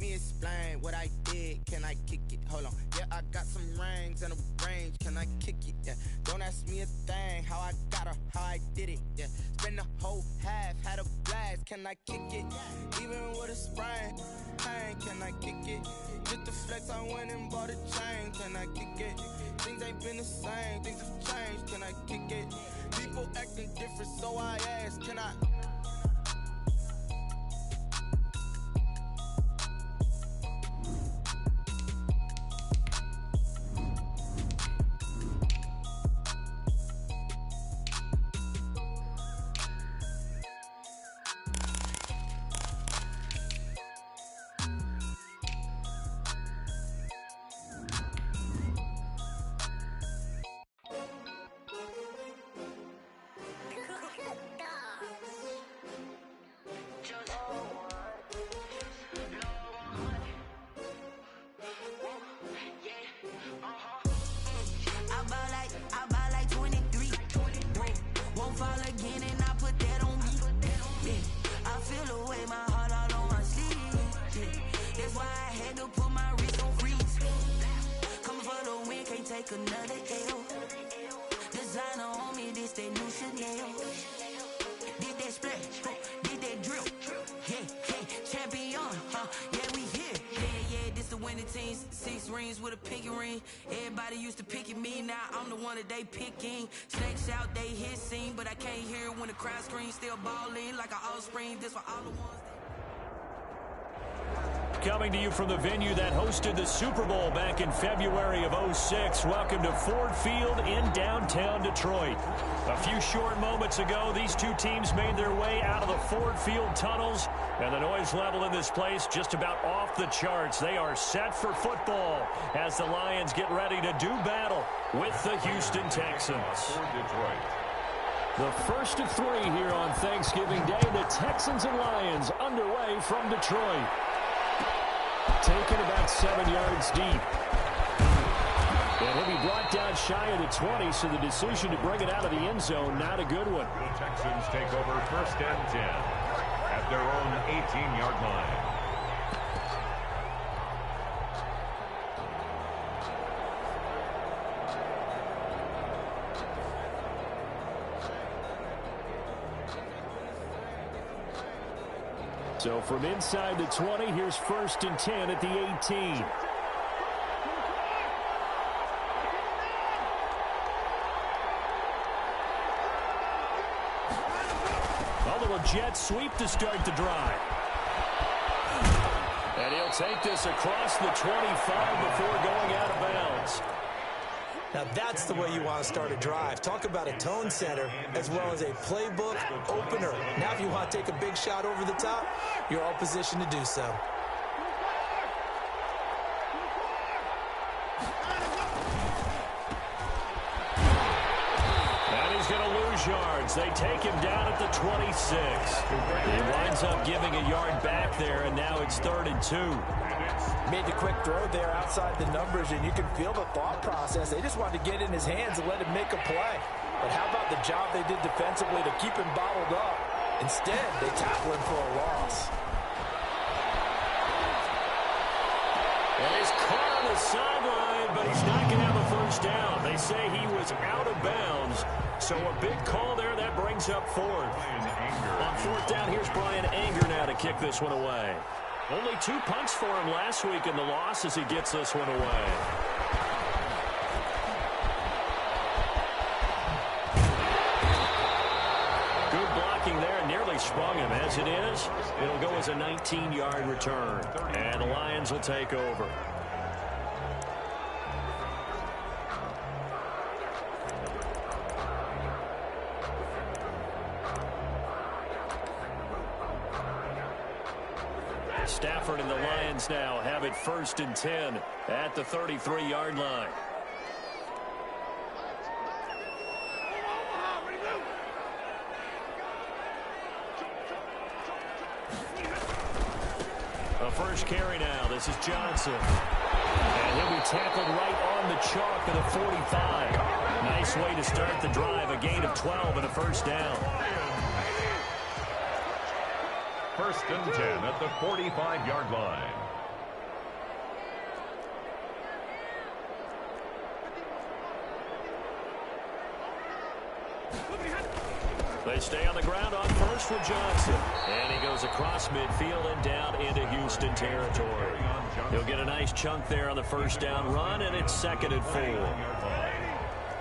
me explain what I did. Can I kick it? Hold on. Yeah, I got some rings and a range. Can I kick it? Yeah. Don't ask me a thing. How I got her, how I did it. Yeah. Spend the whole half, had a blast. Can I kick it? Even with a sprain. Pain, can I kick it? Just the flex, I went and bought a chain. Can I kick it? Things ain't been the same. Things have changed. Can I kick it? People acting different, so I ask. Can I? Another L. Designer on me, this that new Chanel. Did that splash, did that drill. Yeah, champion, yeah, we here. Yeah, this the winning team. 6 rings with a pinky ring. Everybody used to pick at me, now I'm the one that they picking. Snakes out, they hit scene, but I can't hear when the crowd screams. Still balling like an offspring. This for all the ones. Coming to you from the venue that hosted the Super Bowl back in February of '06. Welcome to Ford Field in downtown Detroit. A few short moments ago, these two teams made their way out of the Ford Field tunnels, and the noise level in this place just about off the charts. They are set for football as the Lions get ready to do battle with the Houston Texans. For Detroit. The first of 3 here on Thanksgiving Day. The Texans and Lions underway from Detroit. Taken about 7 yards deep. And he'll be brought down shy of the 20, so the decision to bring it out of the end zone, not a good one. The Texans take over 1st and 10 at their own 18-yard line. So from inside the 20, here's 1st and 10 at the 18. A little jet sweep to start the drive. And he'll take this across the 25 before going out of bounds. Now that's the way you want to start a drive. Talk about a tone setter as well as a playbook opener. Now if you want to take a big shot over the top, you're all positioned to do so. And he's going to lose yards. They take him down at the 26. He winds up giving a yard back there, and now it's 3rd and 2. Made the quick throw there outside the numbers, and you can feel the thought process. They just wanted to get in his hands and let him make a play. But how about the job they did defensively to keep him bottled up? Instead, they tackle him for a loss. And he's caught on the sideline, but he's not going to have a first down. They say he was out of bounds. So a big call there. That brings up 4th. On 4th down, here's Brian Anger now to kick this one away. Only 2 punts for him last week in the loss as he gets this one away. Good blocking there, nearly sprung him. As it is, it'll go as a 19-yard return. And the Lions will take over. Stafford and the Lions now have it 1st and 10 at the 33-yard line. A first carry now. This is Johnson. And he'll be tackled right on the chalk of the 45. Nice way to start the drive. A gain of 12 and a first down. 1st and 10 at the 45-yard line. They stay on the ground on first for Johnson. And he goes across midfield and down into Houston territory. He'll get a nice chunk there on the first down run, and it's 2nd and 4.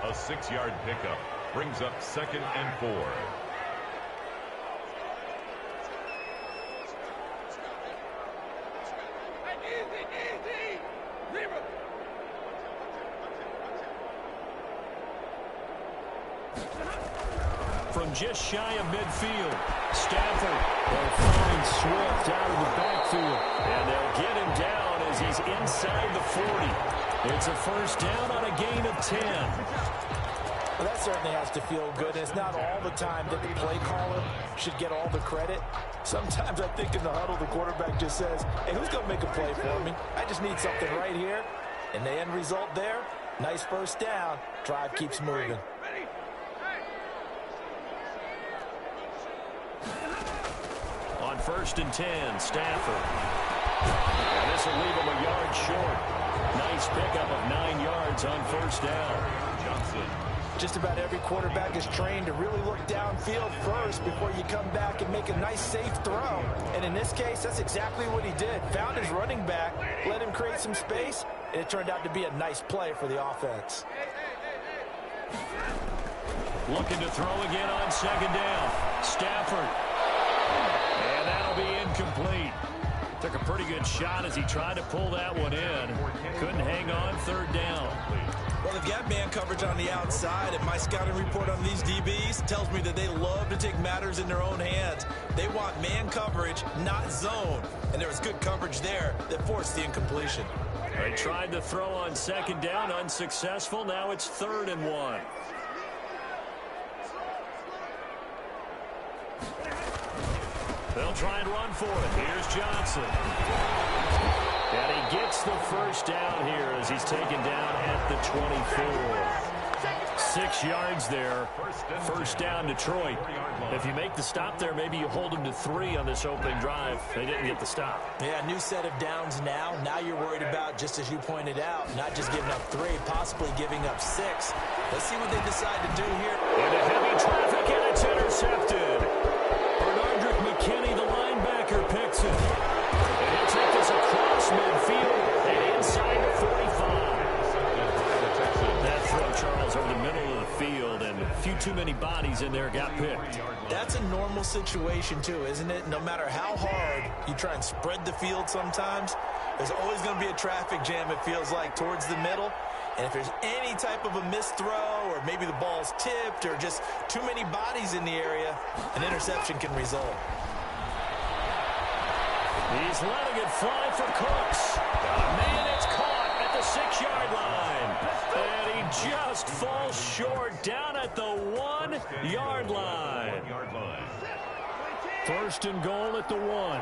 A 6-yard pickup brings up 2nd and 4. From just shy of midfield, Stafford will find Swift out of the backfield. And they'll get him down as he's inside the 40. It's a first down on a gain of 10. Well, that certainly has to feel good. It's not all the time that the play caller should get all the credit. Sometimes I think in the huddle, the quarterback just says, hey, who's going to make a play for me? I just need something right here. And the end result there, nice first down. Drive keeps moving. On 1st and 10, Stafford. And this will leave him a yard short. Nice pickup of 9 yards on first down. Johnson. Just about every quarterback is trained to really look downfield first before you come back and make a nice, safe throw. And in this case, that's exactly what he did. Found his running back, let him create some space, and it turned out to be a nice play for the offense. Looking to throw again on 2nd down. Stafford. And that'll be incomplete. Took a pretty good shot as he tried to pull that one in. Couldn't hang on 3rd down. Well, they've got man coverage on the outside, and my scouting report on these DBs tells me that they love to take matters in their own hands. They want man coverage, not zone. And there was good coverage there that forced the incompletion. They tried to throw on 2nd down, unsuccessful. Now it's 3rd and 1. They'll try and run for it. Here's Johnson. And he gets the first down here as he's taken down at the 24. 6 yards there. First down, Detroit. If you make the stop there, maybe you hold them to 3 on this opening drive. They didn't get the stop. Yeah, new set of downs now. Now you're worried about, just as you pointed out, not just giving up 3, possibly giving up 6. Let's see what they decide to do here. Into heavy traffic, and it's intercepted. Bernardrick McKinney, the linebacker, picks it. And he'll take this across midfield and inside the 45. That throw, Charles, over the middle of the field, and a few too many bodies in there got picked. That's a normal situation, too, isn't it? No matter how hard you try and spread the field sometimes, there's always going to be a traffic jam, it feels like, towards the middle. And if there's any type of a missed throw, or maybe the ball's tipped, or just too many bodies in the area, an interception can result. He's letting it fly for Cooks. Man, it's caught at the 6-yard line. And he just falls short down at the 1-yard line. 1st and goal at the 1.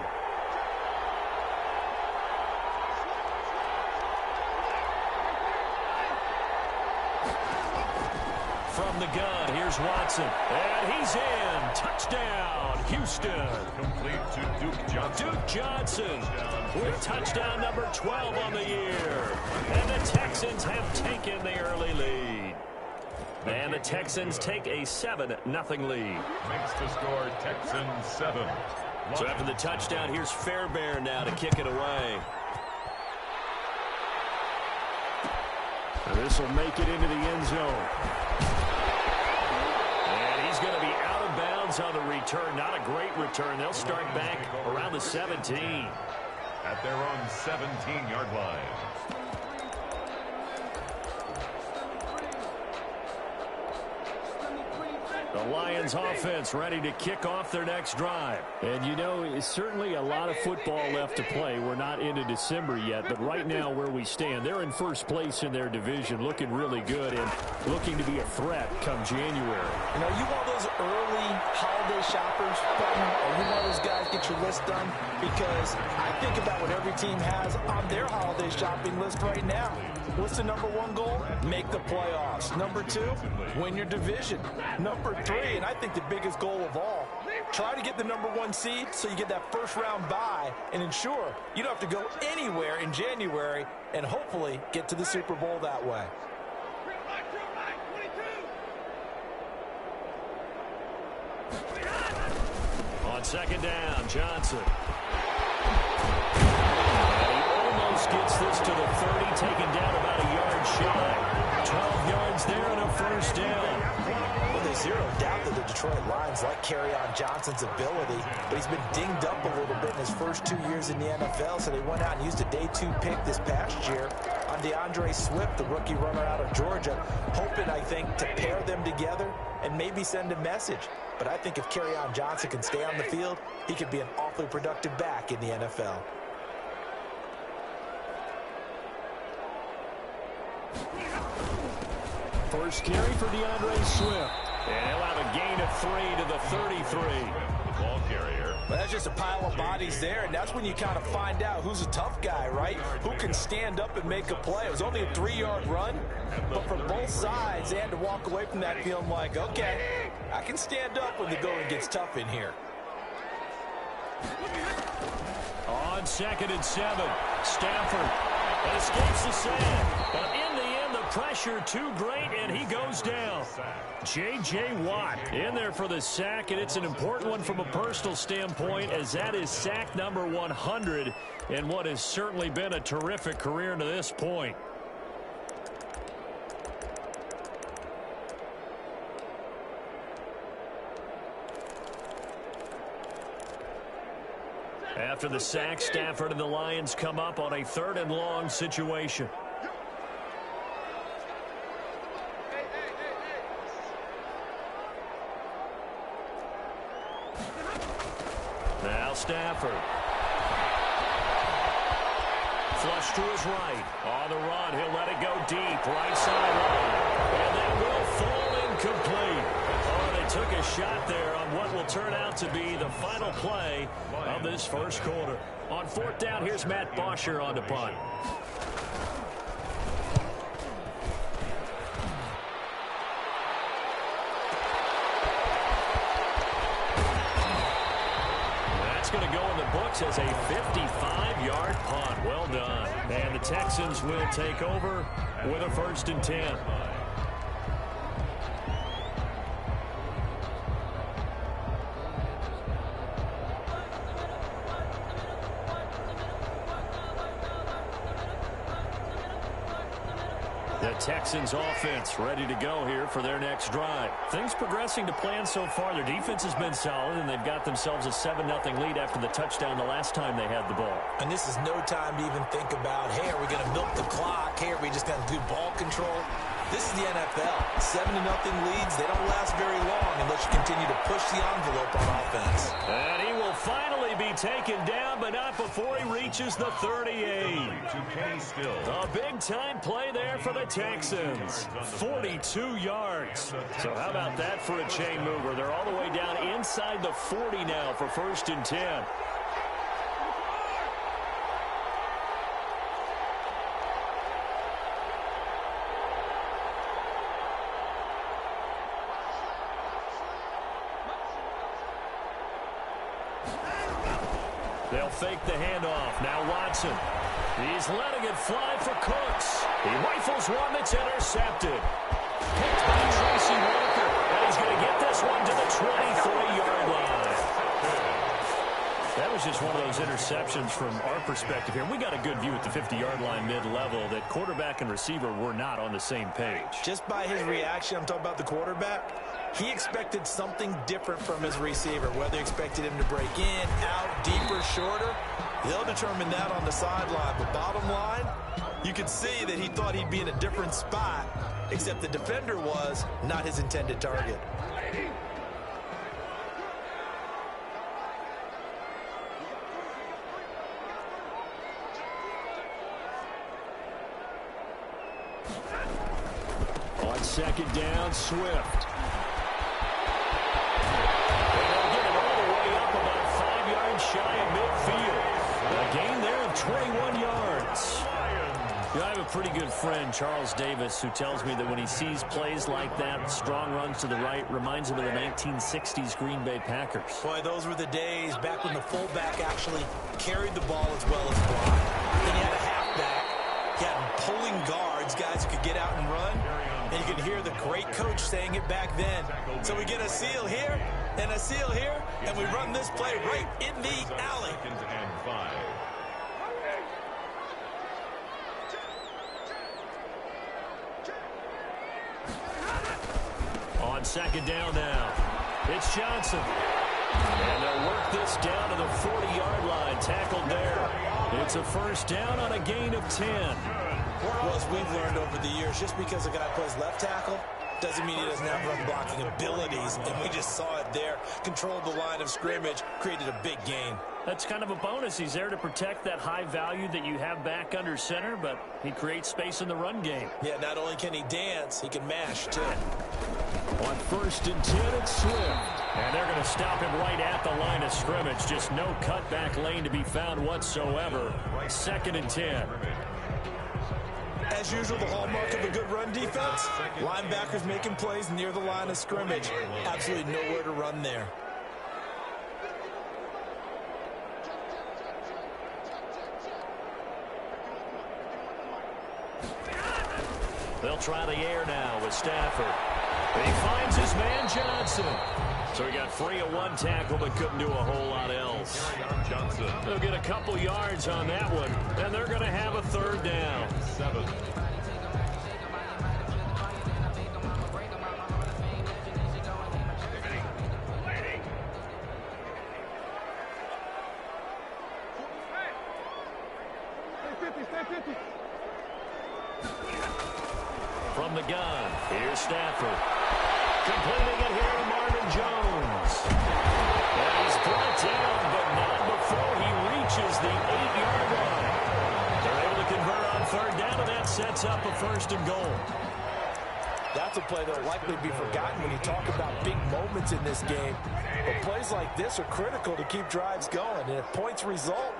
From the gun, here's Watson. And he's in. Touchdown, Houston. Complete to Duke Johnson. Duke Johnson with touchdown number 12 on the year. And the Texans have taken the early lead. And the Texans take a 7-0 lead. Makes the score Texans 7. So after the touchdown, here's Fairbairn now to kick it away. This will make it into the end zone. And he's going to be out of bounds on the return. Not a great return. They'll start back around the 17. At their own 17-yard line. The Lions offense ready to kick off their next drive. And you know, it's certainly a lot of football left to play. We're not into December yet, but right now where we stand, they're in first place in their division, looking really good and looking to be a threat come January. You know, you one of those early holiday shoppers, or you one of those guys get your list done? Because I think about what every team has on their holiday shopping list right now. What's the number 1 goal? Make the playoffs. Number 2, win your division. Number 3, and I think the biggest goal of all, try to get the number 1 seed so you get that first-round bye and ensure you don't have to go anywhere in January and hopefully get to the Super Bowl that way. On second down, Johnson. And he almost gets this to the 30, taken down about a yard shy. 12 yards there and a first down. Well, there's zero doubt that the Detroit Lions like Kerryon Johnson's ability, but he's been dinged up a little bit in his first 2 years in the NFL, so they went out and used a day 2 pick this past year on DeAndre Swift, the rookie runner out of Georgia, hoping, I think, to pair them together and maybe send a message. But I think if Kerryon Johnson can stay on the field, he could be an awfully productive back in the NFL. First carry for DeAndre Swift. And he'll have a gain of 3 to the 33. The ball carrier. But that's just a pile of bodies there, and that's when you kind of find out who's a tough guy, right? Who can stand up and make a play. It was only a 3-yard run, but from both sides, they had to walk away from that feeling like, okay, I can stand up when the going gets tough in here. On 2nd and 7, Stafford escapes the sack. But in the end, the pressure too great, and he goes down. J.J. Watt in there for the sack, and it's an important one from a personal standpoint, as that is sack number 100 in what has certainly been a terrific career to this point. After the sack, Stafford and the Lions come up on a 3rd and long situation. Now Stafford. Flush to his right. On the run, he'll let it go deep. Right sideline. And that will fall incomplete. Oh, they took a shot there on what will turn out to be the final play of this first quarter. On 4th down, here's Matt Bosher on the punt. Going to go in the books as a 55-yard punt. Well done. And the Texans will take over with a 1st and 10. The Texans offense ready to go here for their next drive. Things progressing to plan so far. Their defense has been solid, and they've got themselves a 7-0 lead after the touchdown the last time they had the ball. And this is no time to even think about, hey, are we going to milk the clock? Hey, are we just going to do ball control? This is the NFL. 7-0 leads, they don't last very long unless you continue to push the envelope on offense. And he will finally be taken down, but not before he reaches the 38. A big-time play there for the Texans. 42 yards. So how about that for a chain mover? They're all the way down inside the 40 now for 1st and 10. They'll fake the handoff. Now Watson. He's letting it fly for Cooks. He rifles one that's intercepted. Picked by Tracy Walker. And he's going to get this one to the 23-yard line. That was just one of those interceptions from our perspective here. We got a good view at the 50-yard line mid-level that quarterback and receiver were not on the same page. Just by his reaction, I'm talking about the quarterback, he expected something different from his receiver, whether he expected him to break in, out, deeper, shorter. They'll determine that on the sideline. But bottom line, you could see that he thought he'd be in a different spot, except the defender was not his intended target. On 2nd down, Swift. Shy of midfield. A gain there of 21 yards. You know, I have a pretty good friend, Charles Davis, who tells me that when he sees plays like that, strong runs to the right, reminds him of the 1960s Green Bay Packers. Boy, those were the days back when the fullback actually carried the ball as well as blocked. Then you had a halfback. You had pulling guards, guys who could get out and run. And you could hear the great coach saying it back then. So we get a seal here. And a seal here, and we run this play right in the alley. 2nd and 5. On 2nd down now, it's Johnson. And they'll work this down to the 40-yard line, tackled there. It's a first down on a gain of 10. Well, as we've learned over the years, just because a guy plays left tackle doesn't mean he doesn't have run blocking abilities, and we just saw it there. Controlled the line of scrimmage, created a big gain. That's kind of a bonus. He's there to protect that high value that you have back under center, but he creates space in the run game. Yeah, not only can he dance, he can mash, too. On 1st and 10, it's Swift. And they're going to stop him right at the line of scrimmage. Just no cutback lane to be found whatsoever. 2nd and 10. As usual, the hallmark of a good run defense, linebackers making plays near the line of scrimmage. Absolutely nowhere to run there. They'll try the air now with Stafford. And he finds his man Johnson. So he got free of one tackle but couldn't do a whole lot else. Johnson. They'll get a couple yards on that one, and they're going to have a 3rd down. 7. From the gun, here's Stafford. Completing it here to Marvin Jones. And he's brought down, but not before he reaches the 8-yard line. They're able to convert on 3rd down, and that sets up a 1st and goal. That's a play that will likely be forgotten when you talk about big moments in this game. But plays like this are critical to keep drives going. And if points result,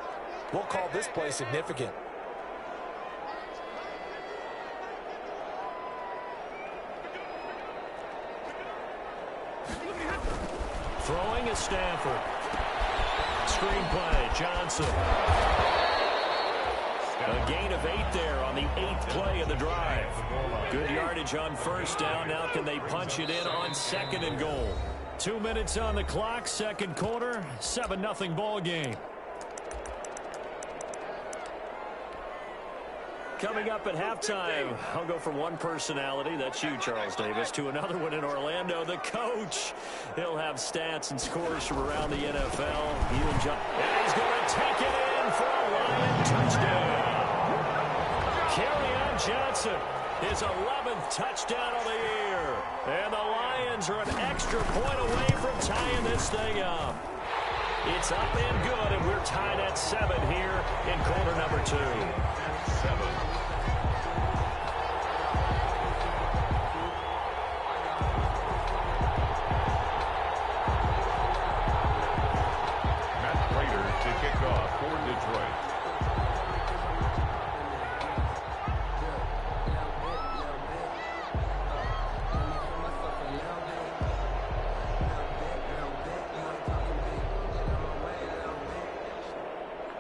we'll call this play significant. Throwing is Stafford. Screen play, Johnson. A gain of 8 there on the 8th play of the drive. Good yardage on 1st down. Now can they punch it in on 2nd and goal? 2 minutes on the clock, 2nd quarter, 7-0 ball game. Coming up at halftime, I'll go from one personality, that's you, Charles Davis, to another one in Orlando, the coach. He'll have stats and scores from around the NFL. And he's going to take it in for a Lion touchdown. Kerryon Johnson, his 11th touchdown of the year. And the Lions are an extra point away from tying this thing up. It's up and good, and we're tied at 7 here in quarter number 2. 7.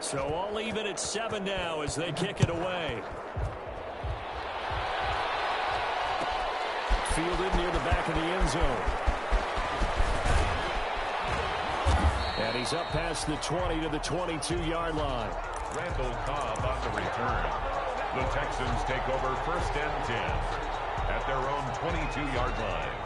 So all even at 7 now as they kick it away. Fielded near the back of the end zone. And he's up past the 20 to the 22-yard line. Randall Cobb on the return. The Texans take over 1st and 10 at their own 22-yard line.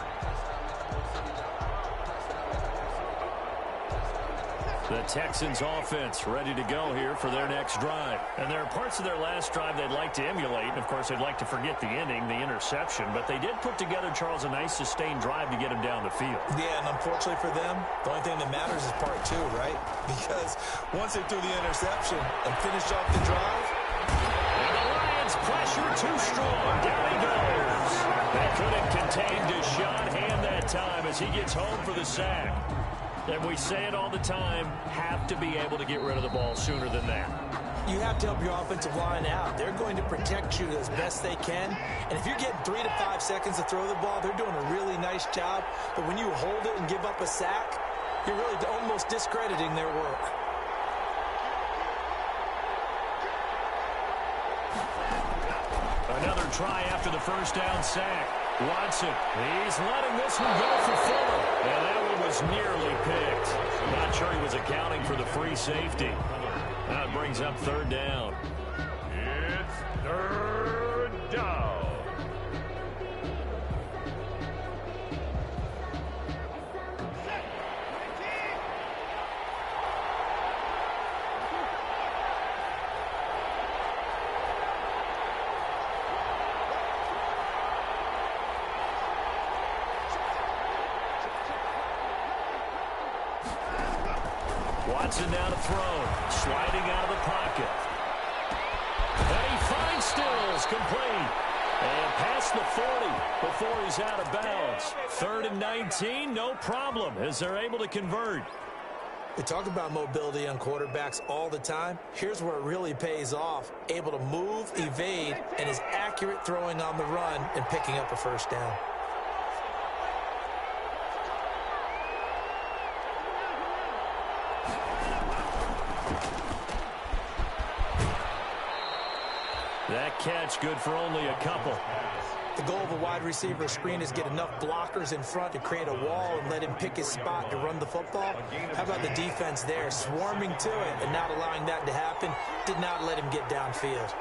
The Texans offense ready to go here for their next drive. And there are parts of their last drive they'd like to emulate. And, of course, they'd like to forget the inning, the interception. But they did put together, Charles, a nice sustained drive to get him down the field. Yeah, and unfortunately for them, the only thing that matters is part 2, right? Because once they threw the interception and finished off the drive. And the Lions pressure too strong. Down he goes. They couldn't contain Deshaun Hand that time as he gets home for the sack. And we say it all the time, have to be able to get rid of the ball sooner than that. You have to help your offensive line out. They're going to protect you as best they can. And if you're getting 3 to 5 seconds to throw the ball, they're doing a really nice job. But when you hold it and give up a sack, you're really almost discrediting their work. Another try after the first down sack. Watson, he's letting this one go for Fuller. And that one was nearly picked. Not sure he was accounting for the free safety. That brings up third down. It's third down. Watson now to throw. Sliding out of the pocket. And he finds Stills, complete. And past the 40 before he's out of bounds. 3rd and 19, no problem as they're able to convert. We talk about mobility on quarterbacks all the time. Here's where it really pays off. Able to move, evade, and is accurate throwing on the run and picking up a first down. That catch good for only a couple. The goal of a wide receiver screen is get enough blockers in front to create a wall and let him pick his spot to run the football. How about the defense there, swarming to it and not allowing that to happen? Did not let him get downfield.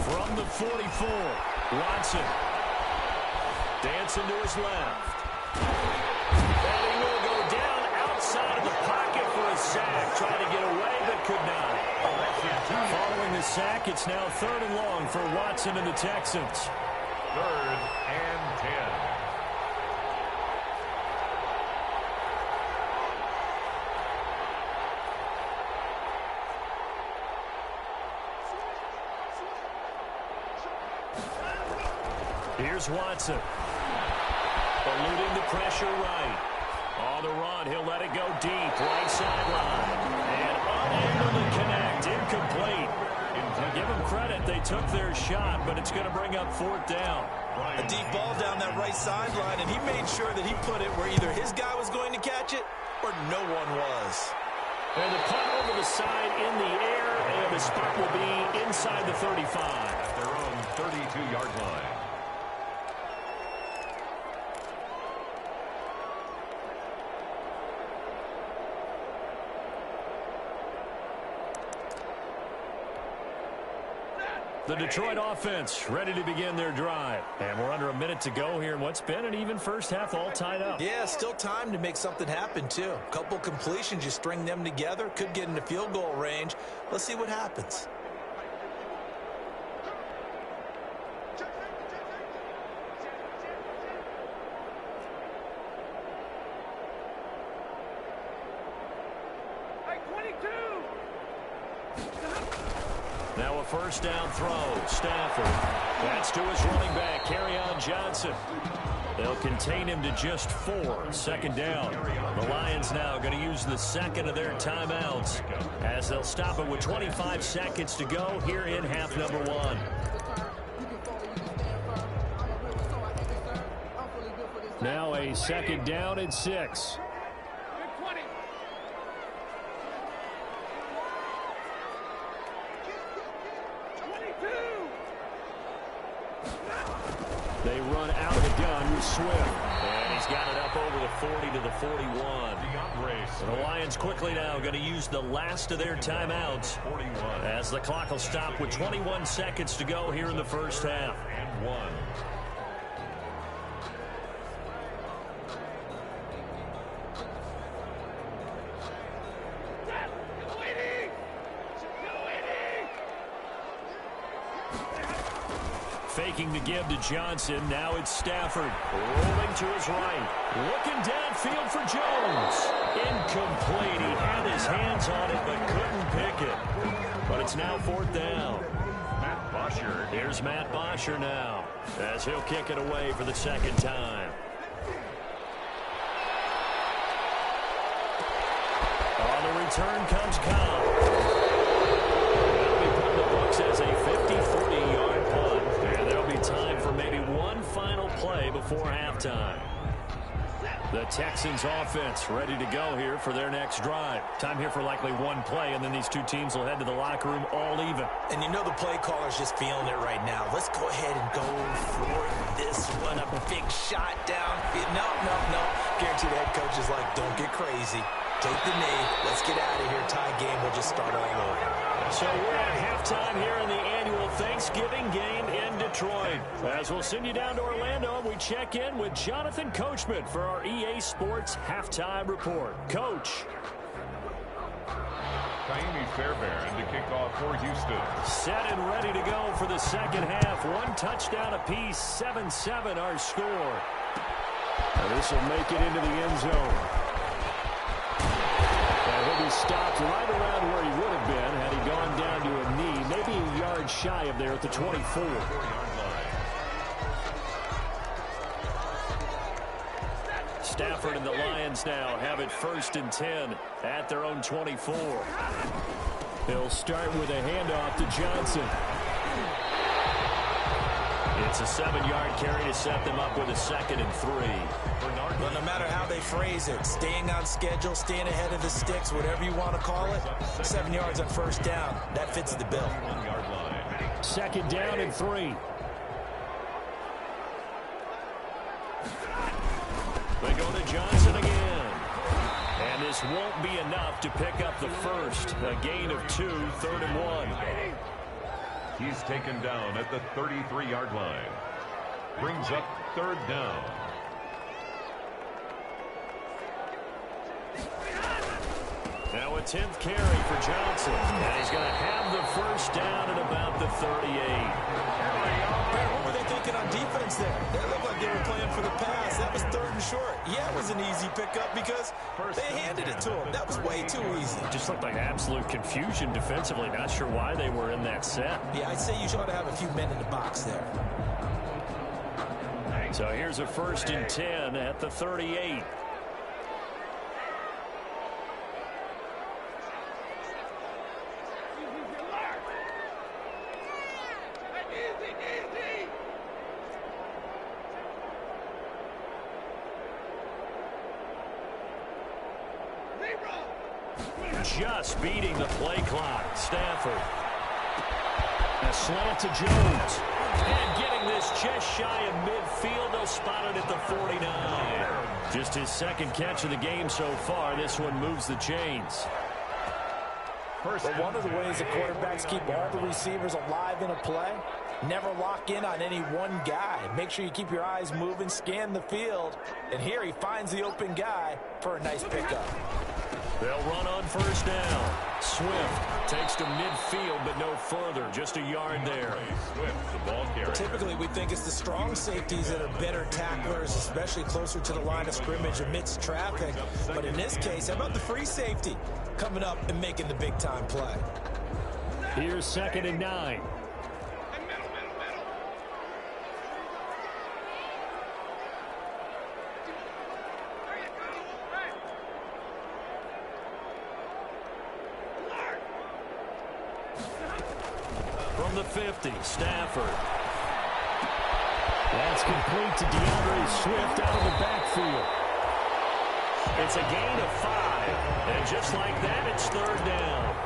From the 44, Watson. Dancing to his left. And he will go down outside of the pocket for a sack. Trying to get away, but could not. Following the sack, it's now 3rd and long for Watson and the Texans. 3rd and 10. Here's Watson. Eluding the pressure right. On the run, he'll let it go deep. Right sideline. And unable to connect. Incomplete. Give them credit. They took their shot, but it's going to bring up 4th down. A deep ball down that right sideline, and he made sure that he put it where either his guy was going to catch it or no one was. And the punt over the side in the air, and the spot will be inside the 35. At their own 32-yard line. The Detroit offense ready to begin their drive. And we're under a minute to go here in what's been an even first half, all tied up. Yeah, still time to make something happen, too. A couple completions, you string them together, could get into field goal range. Let's see what happens. Now a first down throw. Stafford. That's to his running back, Kerryon Johnson. They'll contain him to just 4. 2nd down. The Lions now going to use the second of their timeouts as they'll stop it with 25 seconds to go here in half number 1. Now a 2nd down and 6. They run out of the gun with Swift. And he's got it up over the 40 to the 41. The Lions quickly now going to use the last of their timeouts as the clock will stop with 21 seconds to go here in the first half. And 1. Faking the give to Johnson. Now it's Stafford. Rolling to his right. Looking downfield for Jones. Incomplete. He had his hands on it but couldn't pick it. But it's now 4th down. Matt Bosher. Here's Matt Bosher now as he'll kick it away for the 2nd time. On the return comes Cobb. That'll be put in the books as a 50-40 play before halftime. The Texans offense ready to go here for their next drive. Time here for likely one play, and then these two teams will head to the locker room all even. And you know the play caller's just feeling it right now. Let's go ahead and go for this one. A big shot down. No. Guaranteed the head coach is like, don't get crazy. Take the knee. Let's get out of here. Tie game. We'll just start all over. So we're at halftime here in the annual Thanksgiving game in Detroit. As we'll send you down to Orlando, we check in with Jonathan Coachman for our EA Sports Halftime Report. Coach. Fairbairn to kick off for Houston. Set and ready to go for the second half. One touchdown apiece, 7-7 our score. This will make it into the end zone. He'll be stopped right around where he would have been had he gone down to a knee, maybe a yard shy of there at the 24. Stafford and the Lions now have it 1st and 10 at their own 24. They'll start with a handoff to Johnson. It's a 7-yard carry to set them up with a 2nd and 3. Well, no matter how they phrase it, staying on schedule, staying ahead of the sticks, whatever you want to call it, 7 yards on 1st down, that fits the bill. 2nd down and 3. They go to Johnson again. And this won't be enough to pick up the first. A gain of 2, 3rd and 1. He's taken down at the 33-yard line. Brings up 3rd down. Now a 10th carry for Johnson. And he's going to have the 1st down at about the 38. What were they thinking on defense there? They looked like they were playing for the pass. That was 3rd and short. Yeah, it was an easy pickup because they handed it to him. That was way too easy. Just looked like absolute confusion defensively. Not sure why they were in that set. Yeah, I'd say you ought to have a few men in the box there. So here's a 1st and 10 at the 38. Just beating the play clock. Stafford. A slant to Jones. And getting this just shy of midfield. They'll spot it at the 49. Just his 2nd catch of the game so far. This one moves the chains. But one of the ways the quarterbacks keep all the receivers alive in a play, never lock in on any one guy. Make sure you keep your eyes moving, scan the field. And here he finds the open guy for a nice pickup. They'll run on 1st down. Swift takes to midfield, but no further. Just a yard there. Swift, the ball carrier. Typically, we think it's the strong safeties that are better tacklers, especially closer to the line of scrimmage amidst traffic. But in this case, how about the free safety coming up and making the big-time play? Here's 2nd and 9. From the 50, Stafford. That's complete to DeAndre Swift out of the backfield. It's a gain of 5. And just like that, it's 3rd down.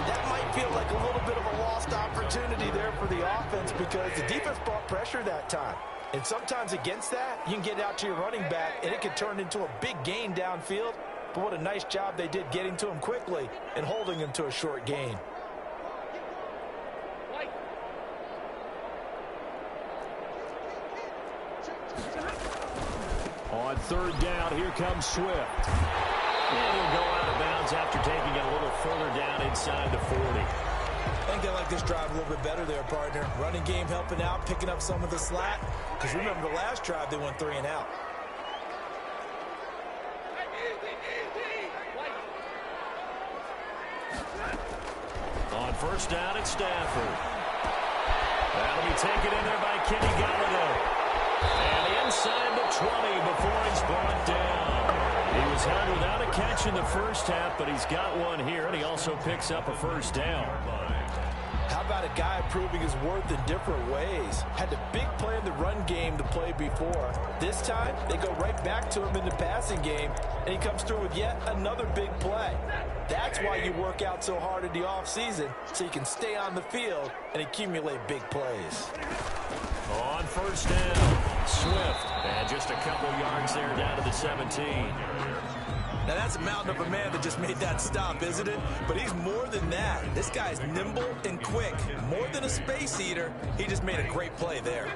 That might feel like a little bit of a lost opportunity there for the offense because the defense brought pressure that time. And sometimes against that, you can get out to your running back, and it can turn into a big gain downfield. But what a nice job they did getting to him quickly and holding him to a short gain. On 3rd down, here comes Swift. And he'll go out of bounds after taking it a little further down inside the 40. I think they like this drive a little bit better there, partner. Running game helping out, picking up some of the slack. Because remember the last drive, they went 3 and out. On 1st down, it's Stafford. That'll be taken in there by Kenny Galladay. And inside the 20 before he's brought down. He was held without a catch in the 1st half, but he's got one here, and he also picks up a 1st down. How about a guy proving his worth in different ways? Had a big play in the run game to play before. This time, they go right back to him in the passing game, and he comes through with yet another big play. That's why you work out so hard in the offseason, so you can stay on the field and accumulate big plays. On first down, Swift. And just a couple yards there down to the 17. Now, that's a mountain of a man that just made that stop, isn't it? But he's more than that. This guy's nimble and quick. More than a space eater, he just made a great play there.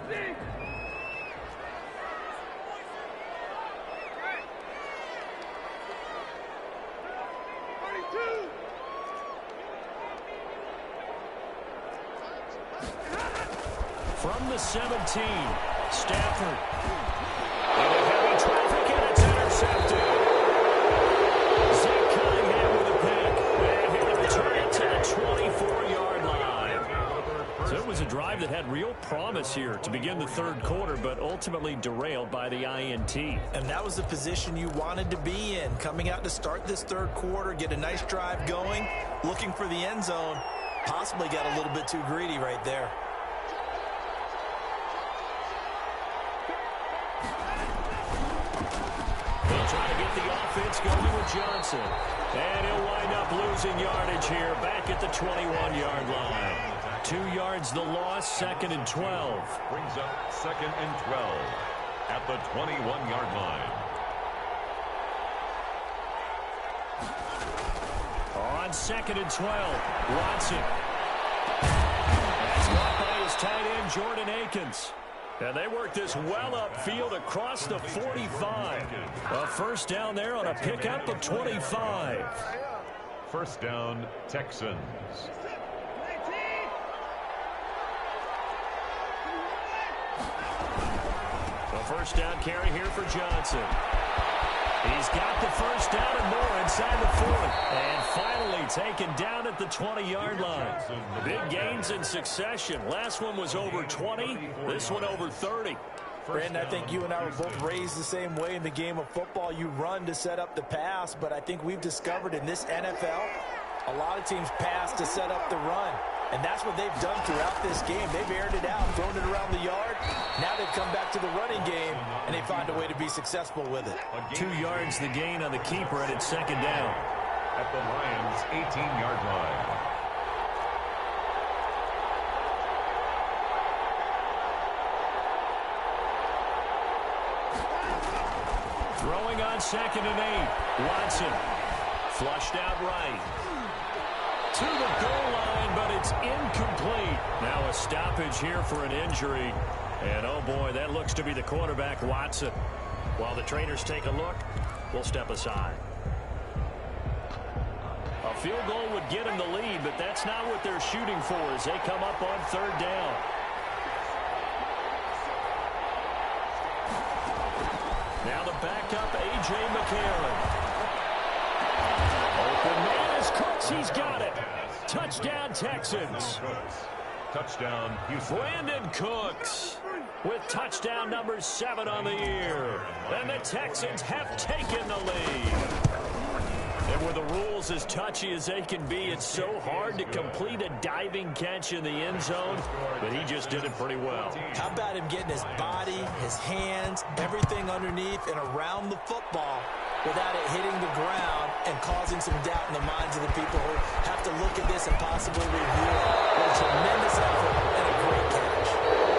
From the 17, Stafford. Into heavy traffic, and it's intercepted. Zach Cunningham with a pick. And he'll return it to the 24-yard line. So it was a drive that had real promise here to begin the third quarter, but ultimately derailed by the INT. And that was the position you wanted to be in. Coming out to start this third quarter, get a nice drive going, looking for the end zone. Possibly got a little bit too greedy right there. Offense going with Johnson. And he'll wind up losing yardage here back at the 21-yard line. 2 yards the loss, 2nd and 12. Brings up 2nd and 12 at the 21-yard line. On 2nd and 12, Watson. That's caught by his tight end, Jordan Akins. And they work this well upfield across the 45. A first down there on a pickup of 25. First down, Texans. The first down carry here for Johnson. He's got the first down and more inside the 40. And finally taken down at the 20-yard line. Big gains in succession. Last one was over 20. This one over 30. Brandon, I think you and I were both raised the same way in the game of football. You run to set up the pass, but I think we've discovered in this NFL, a lot of teams pass to set up the run. And that's what they've done throughout this game. They've aired it out, thrown it around the yard. Now they've come back to the running game, and they find a way to be successful with it. 2 yards the gain on the keeper, and it's 2nd down. At the Lions' 18-yard line. Throwing on 2nd and 8. Watson. Flushed out right. To the goal line, but it's incomplete. Now a stoppage here for an injury. And, oh, boy, that looks to be the quarterback, Watson. While the trainers take a look, we'll step aside. A field goal would get them the lead, but that's not what they're shooting for as they come up on 3rd down. Now the backup, A.J. McCarron. Open man is Cooks. He's got it. Touchdown, Texans. Touchdown, Houston. Brandon Cooks with touchdown number 7 on the year. And the Texans have taken the lead. And with the rules as touchy as they can be, it's so hard to complete a diving catch in the end zone, but he just did it pretty well. How about him getting his body, his hands, everything underneath and around the football without it hitting the ground and causing some doubt in the minds of the people who have to look at this and possibly review it. What a tremendous effort and a great catch.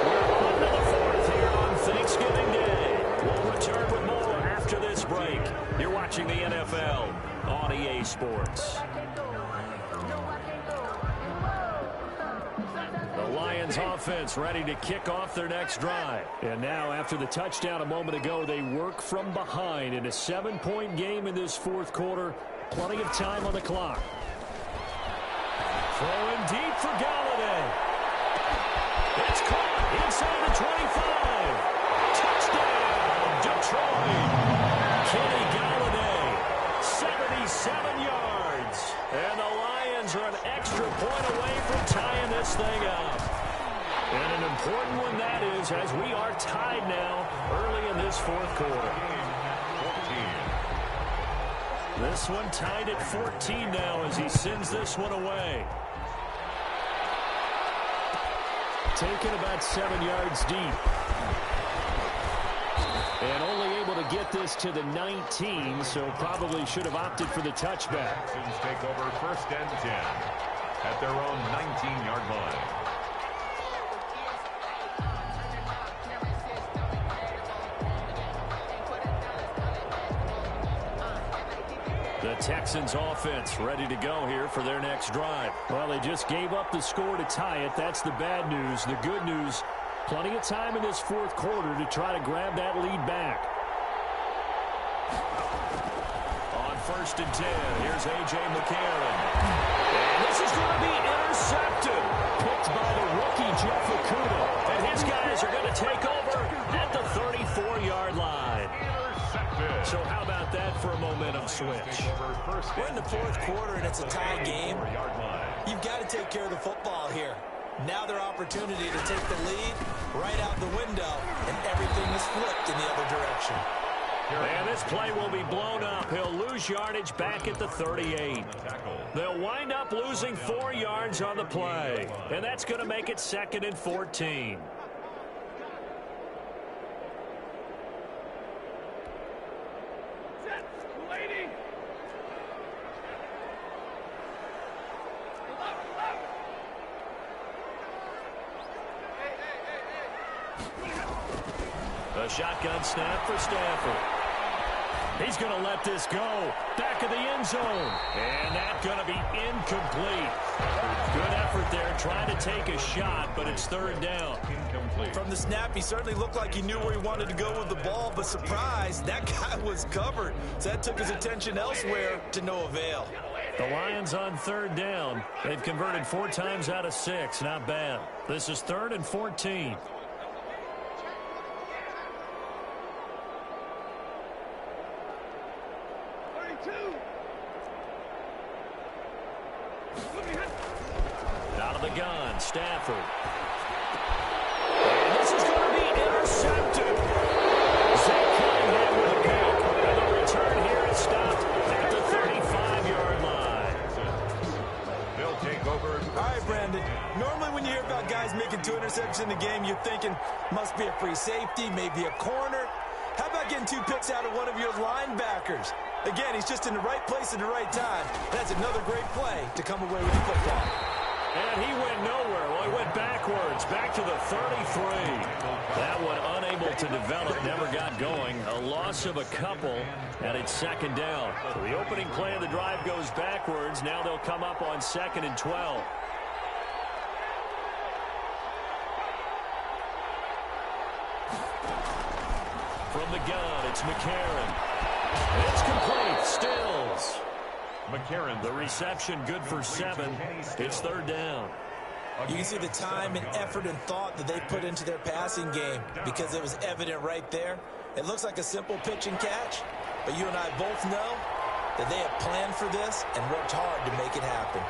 We're on to the 4th here on Thanksgiving Day. We'll return with more after this break. You're watching the NFL on EA Sports. The Lions offense ready to kick off their next drive. And now after the touchdown a moment ago, they work from behind in a 7-point game in this 4th quarter. Plenty of time on the clock. Throwing deep for Galladay. It's caught inside the 25. Touchdown, Detroit. Kenny Galladay, 77 yards. And the Lions are an extra point away from tying this thing up. And an important one that is, as we are tied now early in this 4th quarter. This one tied at 14 now as he sends this one away. taken about 7 yards deep. And only able to get this to the 19, so probably should have opted for the touchback. Texans take over 1st and 10 at their own 19-yard line. The Texans offense ready to go here for their next drive. Well, they just gave up the score to tie it. That's the bad news. The good news, plenty of time in this 4th quarter to try to grab that lead back. On 1st and 10, here's A.J. McCarron. And this is going to be intercepted. Picked by the rookie, Jeff Okudah. And his guys are going to take over at the 34-yard line. So how about that for a momentum switch? We're in the 4th quarter, and it's a tie game. You've got to take care of the football here. Now their opportunity to take the lead right out the window, and everything is flipped in the other direction. And this play will be blown up. He'll lose yardage back at the 38. They'll wind up losing 4 yards on the play, and that's going to make it 2nd and 14. A shotgun snap for Stafford. He's going to let this go. Back of the end zone. And that's going to be incomplete. Good effort there trying to take a shot, but it's 3rd down. Incomplete. From the snap, he certainly looked like he knew where he wanted to go with the ball, but surprise, that guy was covered. So that took his attention elsewhere to no avail. The Lions on 3rd down. They've converted 4 times out of 6. Not bad. This is 3rd and 14. Out of the gun, Stafford. And this is going to be intercepted. Zach Cunningham with a pick. And the return here is stopped at the 35-yard line. They'll take over. All right, Brandon. Normally when you hear about guys making 2 interceptions in the game, you're thinking must be a free safety, maybe a corner. How about getting 2 picks out of one of your linebackers? Again, he's just in the right place at the right time. That's another great play to come away with the football. And he went nowhere. Well, he went backwards, back to the 33. That one unable to develop, never got going. A loss of a couple, and it's 2nd down. So the opening play of the drive goes backwards. Now they'll come up on 2nd and 12. From the gun, it's McCarron. It's complete. Stills. McCarron. The reception good for 7. It's 3rd down. You can see the time and effort and thought that they put into their passing game because it was evident right there. It looks like a simple pitch and catch, but you and I both know that they have planned for this and worked hard to make it happen.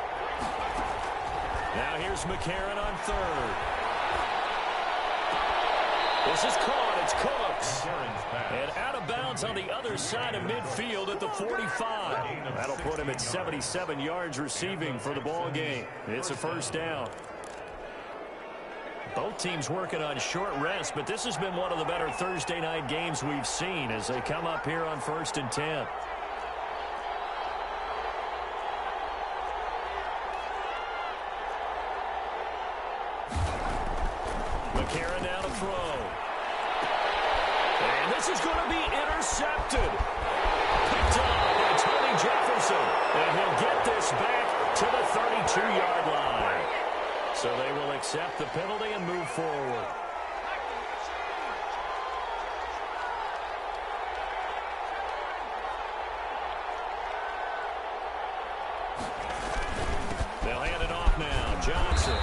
Now here's McCarron on 3rd. This is caught. It's Cooks. And out of bounds on the other side of midfield at the 45. That'll put him at 77 yards receiving for the ball game. It's a 1st down. Both teams working on short rest, but this has been one of the better Thursday night games we've seen as they come up here on 1st and 10. McCarron down to throw. And this is going to be intercepted. Picked up by Tony Jefferson. And he'll get this back to the 32-yard line. So they will accept the penalty and move forward. They'll hand it off now. Johnson.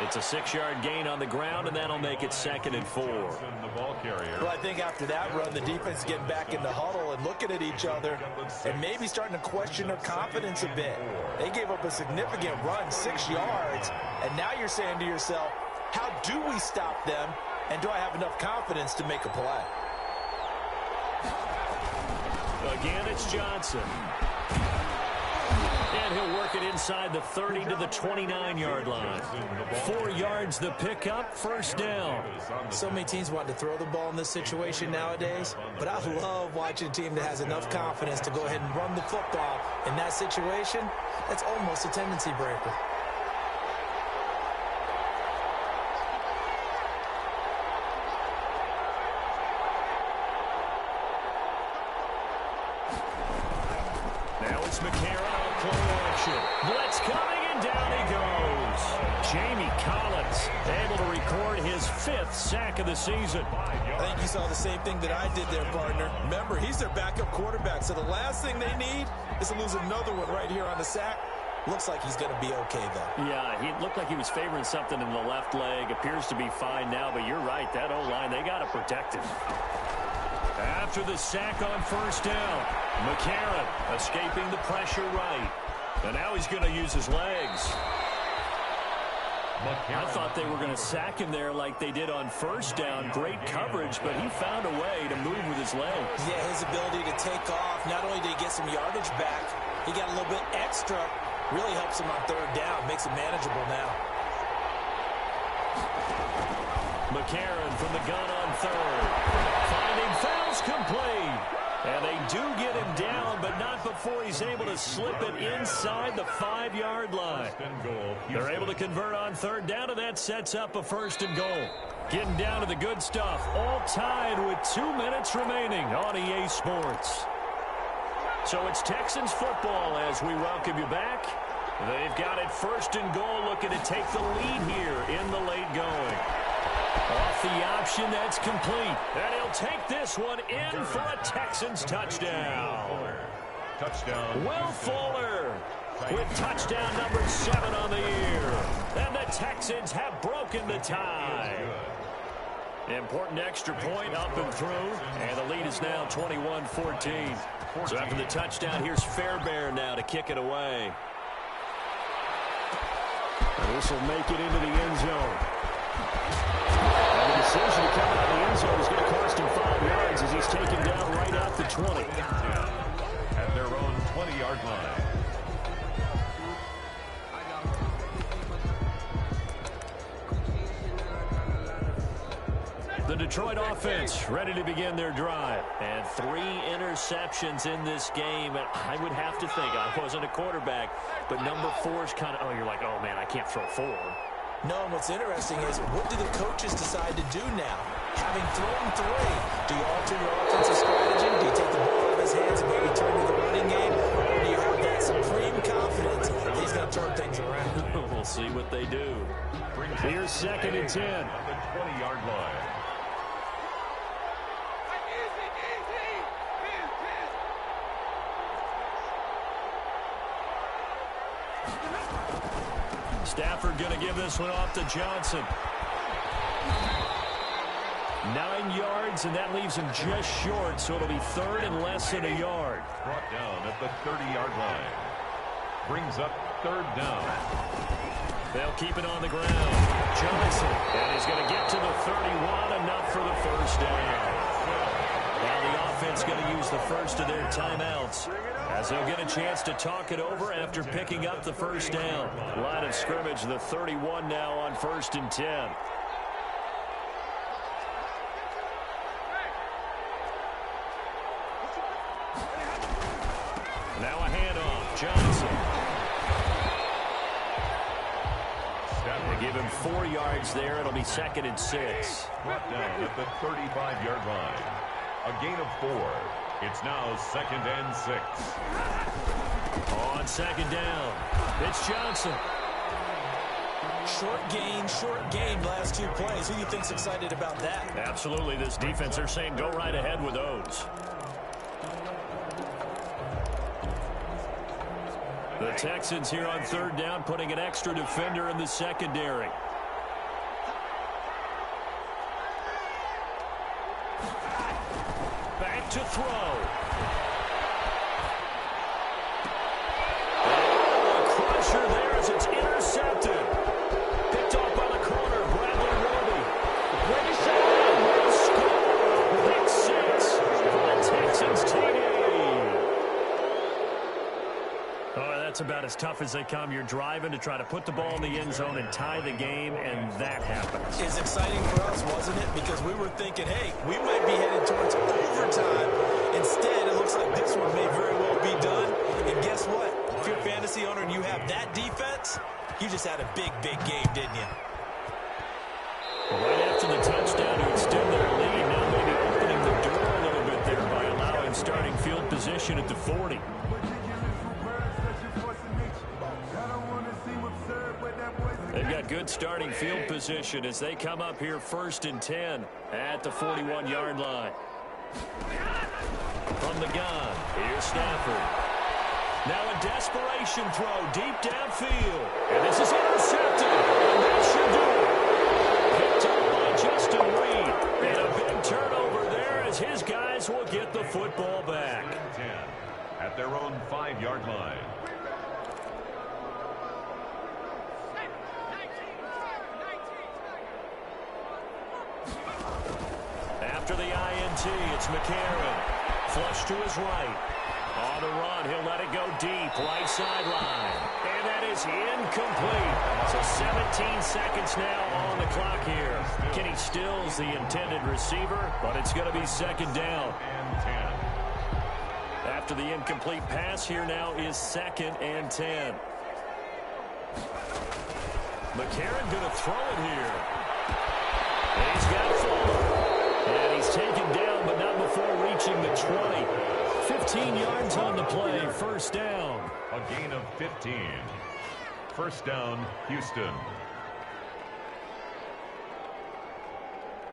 It's a 6-yard gain on the ground, and that'll make it 2nd and 4. The ball carrier. Well, I think after that run, the defense is getting back in the huddle and looking at each other and maybe starting to question their confidence a bit. They gave up a significant run, 6 yards, and now you're saying to yourself, how do we stop them, and do I have enough confidence to make a play? Again, it's Johnson. And he'll work it inside the 30 to the 29-yard line. 4 yards the pickup, first down. So many teams want to throw the ball in this situation nowadays, but I love watching a team that has enough confidence to go ahead and run the football. In that situation, that's almost a tendency breaker. McCarron on play action. Blitz coming, and down he goes. Jamie Collins able to record his 5th sack of the season. I think you saw the same thing that I did there, partner. Remember, he's their backup quarterback, so the last thing they need is to lose another one right here on the sack. Looks like he's going to be okay, though. Yeah, he looked like he was favoring something in the left leg. Appears to be fine now, but you're right. That O-line, they got to protect him. After the sack on first down, McCarron escaping the pressure right. And now he's going to use his legs. I thought they were going to sack him there like they did on first down. Great coverage, but he found a way to move with his legs. Yeah, his ability to take off. Not only did he get some yardage back, he got a little bit extra. Really helps him on third down. Makes it manageable now. McCarron from the gun on third. Finding fouls complete. And they do get him down, but not before he's able to slip it inside the 5-yard line. They're able to convert on third down, and that sets up a 1st and goal. Getting down to the good stuff. All tied with 2 minutes remaining on EA Sports. So it's Texans football as we welcome you back. They've got it 1st and goal, looking to take the lead here in the late going. Off the option, that's complete. And he'll take this one in for a Texans touchdown. Will Fuller with touchdown number 7 on the year. And the Texans have broken the tie. Important extra point up and through. And the lead is now 21-14. So after the touchdown, here's Fairbairn now to kick it away. And this will make it into the end zone. And the decision to come out of the end zone is going to cost him 5 yards as he's taken down right out the 20. At their own 20-yard line. The Detroit offense ready to begin their drive. And 3 interceptions in this game. And I would have to think, I wasn't a quarterback, but number 4 is kind of, you're like, oh, man, I can't throw 4. No, and what's interesting is, what do the coaches decide to do now? Having thrown 3, do you alter your offensive strategy? Do you take the ball out of his hands and maybe turn to the running game? Or do you have that supreme confidence that he's going to turn things around? We'll see what they do. Here's 2nd and 10. On the 20-yard line. Stafford going to give this one off to Johnson. 9 yards, and that leaves him just short, so it'll be 3rd and less than a yard. Brought down at the 30-yard line. Brings up 3rd down. They'll keep it on the ground. Johnson, and he's going to get to the 31, enough for the 1st down. Now the offense going to use the first of their timeouts as they'll get a chance to talk it over after picking up the 1st down. Line of scrimmage, the 31 now on 1st and 10. Now a handoff. Johnson. They give him 4 yards there. It'll be 2nd and 6. Brought down at the 35-yard line. A gain of 4. It's now 2nd and 6. On 2nd down, it's Johnson. Short gain, last 2 plays. Who do you think's excited about that? Absolutely, this defense, they're saying go right ahead with those. The Texans here on 3rd down, putting an extra defender in the secondary. Back to throw. A crusher there as it's intercepted. Picked off by the corner, Bradley Roby. Great shot, will score. Pick 6 for the Texans TD. Oh, that's about as tough as they come. You're driving to try to put the ball in the end zone and tie the game, and that happens. It's exciting for us, wasn't it? Because we were thinking, hey, we might be headed towards overtime. Instead, it looks like this one may very well be done. And guess what? If you're a fantasy owner and you have that defense, you just had a big, big game, didn't you? Right after the touchdown to extend their lead, now maybe opening the door a little bit there by allowing starting field position at the 40. They've got good starting field position as they come up here 1st and 10 at the 41-yard line. From the gun, here's Stafford. Now a desperation throw deep downfield. And this is intercepted. And that should do it. Picked up by Justin Reed. And a big turnover there as his guys will get the football back. 10 at their own 5-yard line. After the INT, it's McCarron. Flush to his right. On the run, he'll let it go deep, right sideline. And that is incomplete. So 17 seconds now on the clock here. Kenny Stills the intended receiver, but it's going to be 2nd down. And 10. After the incomplete pass, here now is 2nd and 10. McCarron going to throw it here. And he's got Fuller. And he's taken down, but not before reaching the 20. 15 yards on the play, 1st down. A gain of 15. 1st down, Houston.